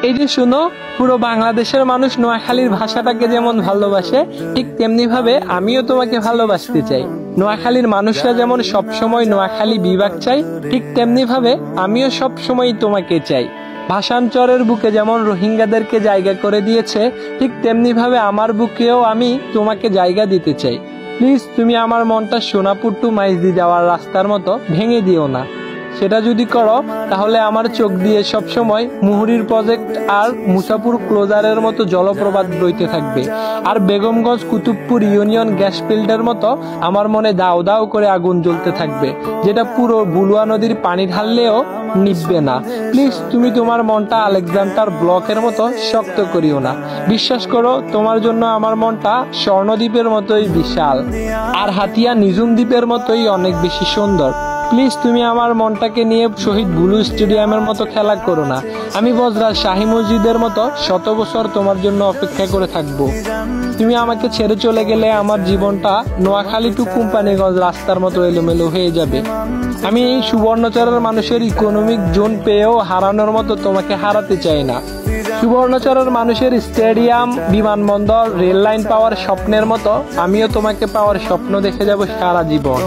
এই যে শুনো, পুরো বাংলাদেশের মানুষ নোয়াখালীর ভাষাটাকে যেমন ভালোবাসে, ঠিক তেমনি ভাবে আমিও তোমাকে ভালোবাসতে চাই। নোয়াখালীর মানুষরা যেমন সবসময় নোয়াখালী বিভাগ চাই, ঠিক তেমনি ভাবে আমিও সবসময় তোমাকে চাই। ভাষান্তরের বুকে যেমন রোহিঙ্গাদেরকে জায়গা করে দিয়েছে, ঠিক তেমনি ভাবে আমার বুকেও আমি তোমাকে জায়গা দিতে চাই। প্লিজ তুমি আমার মনটা সোনাপুর টু মাইজদি যাওয়ার রাস্তার মতো ভেঙে দিও না। সেটা যদি করো তাহলে আমার চোখ দিয়ে সবসময় মুহুরীর প্রজেক্ট আর মুসাপুর ক্লোজারের মতো জলপ্রপাত বইতে থাকবে, আর বেগমগঞ্জ কুতুবপুর ইউনিয়ন গ্যাস ফিল্ডের মতো আমার মনে দাও দাও করে আগুন জ্বলতে থাকবে, যেটা পুরো বুলুয়া নদীর পানি ঢাললেও নিভবে না। প্লিজ তুমি তোমার মনটা আলেকজান্ডার ব্লকের মতো শক্ত করিও না। বিশ্বাস করো, তোমার জন্য আমার মনটা স্বর্ণদ্বীপের মতোই বিশাল, আর হাতিয়া নিজুম দ্বীপের মতোই অনেক বেশি সুন্দর। প্লিজ তুমি আমার মনটাকে নিয়ে শহীদ বুলু স্টেডিয়ামের মতো খেলা করো না। আমি বজরা শাহী মসজিদের মতো শত বছর তোমার জন্য অপেক্ষা করে থাকবো। তুমি আমাকে ছেড়ে চলে গেলে আমার জীবনটা নোয়াখালী টু কোম্পানিগঞ্জ রাস্তার মতো এলোমেলো হয়ে যাবে। আমি এই সুবর্ণচরের মানুষের ইকোনমিক জোন পেয়েও হারানোর মতো তোমাকে হারাতে চাই না। সুবর্ণচরের মানুষের স্টেডিয়াম, বিমানবন্দর, রেল লাইন পাওয়ার স্বপ্নের মতো আমিও তোমাকে পাওয়ার স্বপ্ন দেখে যাব সারা জীবন।